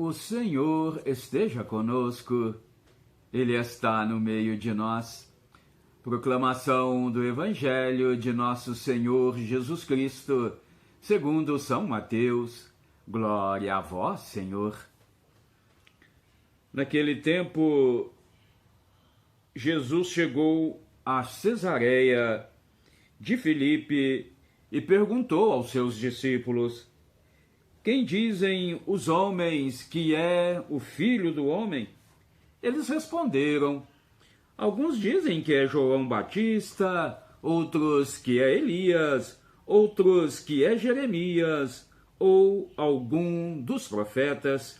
O Senhor esteja conosco, Ele está no meio de nós. Proclamação do Evangelho de Nosso Senhor Jesus Cristo, segundo São Mateus. Glória a vós, Senhor. Naquele tempo, Jesus chegou a Cesareia de Filipe e perguntou aos seus discípulos: quem dizem os homens que é o Filho do Homem? Eles responderam: alguns dizem que é João Batista, outros que é Elias, outros que é Jeremias ou algum dos profetas.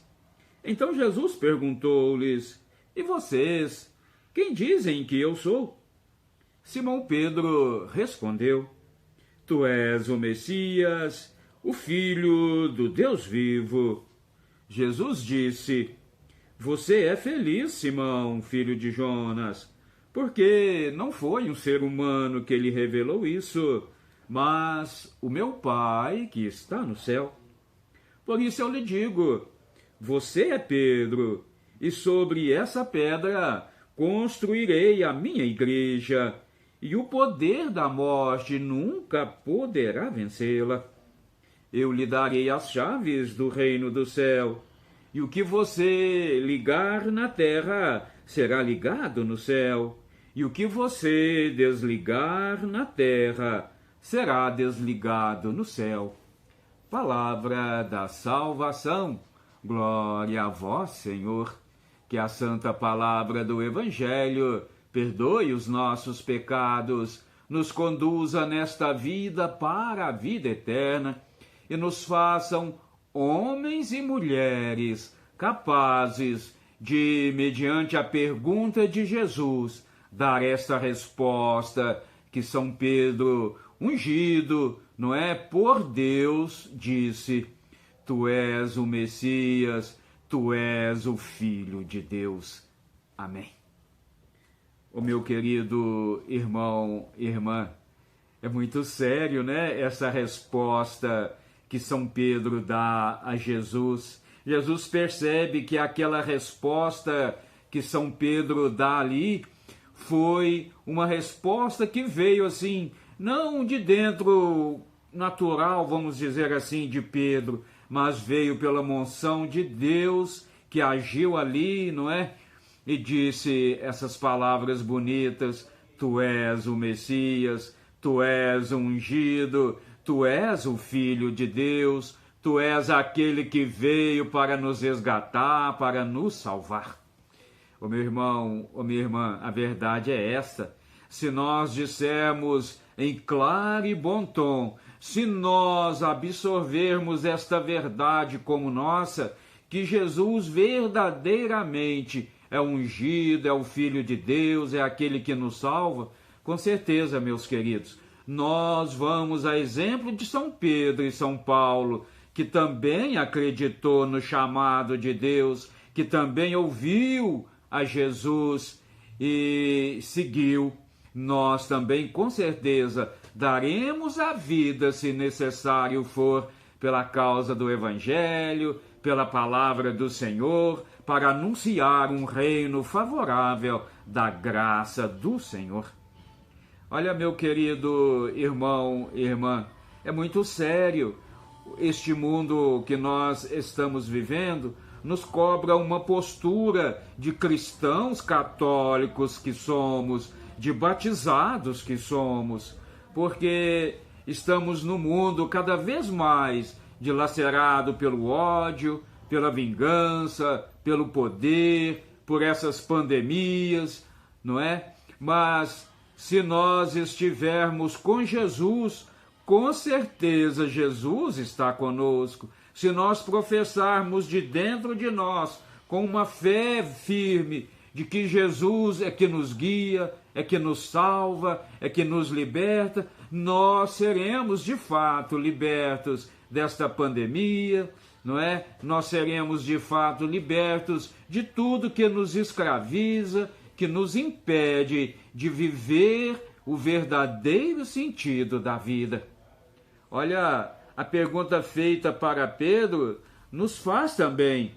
Então Jesus perguntou-lhes: e vocês, quem dizem que eu sou? Simão Pedro respondeu: tu és o Messias, o Filho do Deus vivo. Jesus disse: você é feliz, Simão, filho de Jonas, porque não foi um ser humano que lhe revelou isso, mas o meu Pai que está no céu. Por isso eu lhe digo: você é Pedro, e sobre essa pedra construirei a minha igreja, e o poder da morte nunca poderá vencê-la. Eu lhe darei as chaves do reino do céu, e o que você ligar na terra será ligado no céu, e o que você desligar na terra será desligado no céu. Palavra da salvação. Glória a vós, Senhor. Que a santa palavra do Evangelho perdoe os nossos pecados, nos conduza nesta vida para a vida eterna, e nos façam homens e mulheres capazes de, mediante a pergunta de Jesus, dar esta resposta que São Pedro, ungido, não é, por Deus, disse: tu és o Messias, tu és o Filho de Deus. Amém. O meu querido irmão e irmã, é muito sério, né, essa resposta que São Pedro dá a Jesus. Jesus percebe que aquela resposta que São Pedro dá ali foi uma resposta que veio assim, não de dentro natural, vamos dizer assim, de Pedro, mas veio pela moção de Deus que agiu ali, não é? E disse essas palavras bonitas: tu és o Messias, tu és o ungido, tu és o Filho de Deus, tu és aquele que veio para nos resgatar, para nos salvar. Ô meu irmão, ô minha irmã, a verdade é esta. Se nós dissermos em claro e bom tom, se nós absorvermos esta verdade como nossa, que Jesus verdadeiramente é ungido, é o Filho de Deus, é aquele que nos salva, com certeza, meus queridos, nós vamos a exemplo de São Pedro e São Paulo, que também acreditou no chamado de Deus, que também ouviu a Jesus e seguiu. Nós também, com certeza, daremos a vida, se necessário for, pela causa do Evangelho, pela palavra do Senhor, para anunciar um reino favorável da graça do Senhor. Olha, meu querido irmão e irmã, é muito sério. Este mundo que nós estamos vivendo nos cobra uma postura de cristãos católicos que somos, de batizados que somos, porque estamos no mundo cada vez mais dilacerado pelo ódio, pela vingança, pelo poder, por essas pandemias, não é? Mas se nós estivermos com Jesus, com certeza Jesus está conosco. Se nós professarmos de dentro de nós, com uma fé firme, de que Jesus é que nos guia, é que nos salva, é que nos liberta, nós seremos de fato libertos desta pandemia, não é? Nós seremos de fato libertos de tudo que nos escraviza, que nos impede de viver o verdadeiro sentido da vida. Olha, a pergunta feita para Pedro nos faz também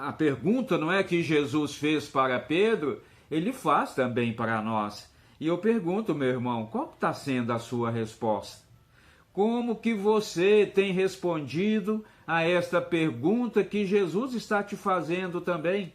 a pergunta, não é, que Jesus fez para Pedro, ele faz também para nós. E eu pergunto, meu irmão, qual está sendo a sua resposta? Como que você tem respondido a esta pergunta que Jesus está te fazendo também?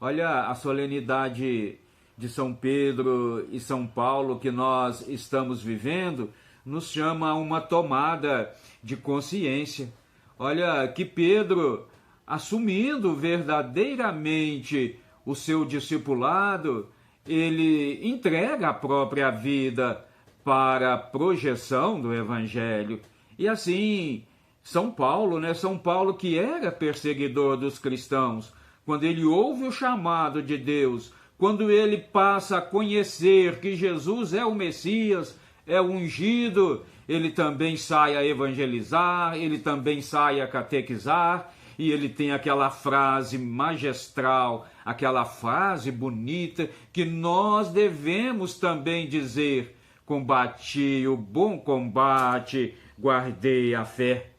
Olha, a solenidade de São Pedro e São Paulo que nós estamos vivendo nos chama a uma tomada de consciência. Olha, que Pedro, assumindo verdadeiramente o seu discipulado, ele entrega a própria vida para a projeção do Evangelho. E assim, São Paulo, São Paulo que era perseguidor dos cristãos, quando ele ouve o chamado de Deus, quando ele passa a conhecer que Jesus é o Messias, é o ungido, ele também sai a evangelizar, ele também sai a catequizar, e ele tem aquela frase magistral, aquela frase bonita que nós devemos também dizer: combati o bom combate, guardei a fé.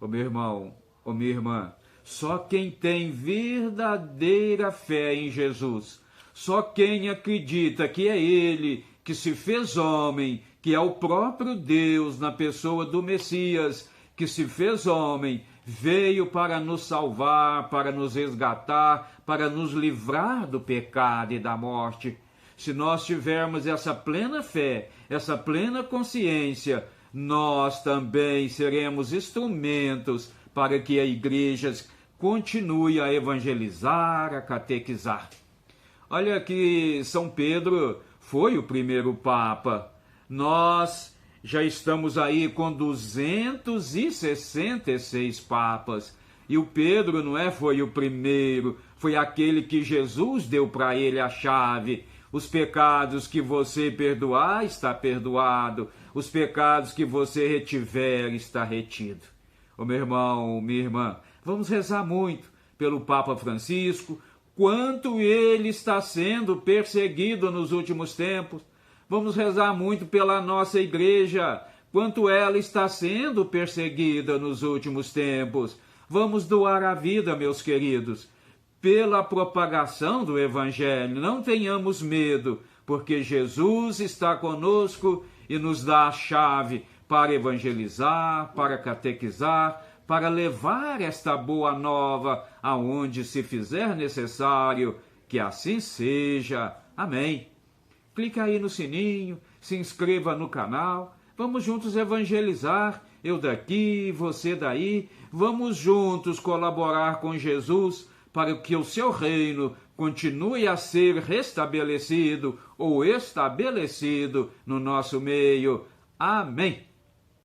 Ô meu irmão, ô minha irmã, só quem tem verdadeira fé em Jesus, só quem acredita que é Ele que se fez homem, que é o próprio Deus na pessoa do Messias, que se fez homem, veio para nos salvar, para nos resgatar, para nos livrar do pecado e da morte. Se nós tivermos essa plena fé, essa plena consciência, nós também seremos instrumentos para que a igreja continue a evangelizar, a catequizar. Olha que São Pedro foi o primeiro Papa. Nós já estamos aí com 266 papas. E o Pedro foi o primeiro, foi aquele que Jesus deu para ele a chave. Os pecados que você perdoar, está perdoado. Os pecados que você retiver, está retido. Ô meu irmão, minha irmã, vamos rezar muito pelo Papa Francisco, quanto ele está sendo perseguido nos últimos tempos. Vamos rezar muito pela nossa igreja, quanto ela está sendo perseguida nos últimos tempos. Vamos doar a vida, meus queridos, pela propagação do Evangelho. Não tenhamos medo, porque Jesus está conosco e nos dá a chave para evangelizar, para catequizar, para levar esta boa nova aonde se fizer necessário. Que assim seja. Amém. Clica aí no sininho, se inscreva no canal, vamos juntos evangelizar, eu daqui, você daí, vamos juntos colaborar com Jesus para que o seu reino continue a ser restabelecido ou estabelecido no nosso meio. Amém.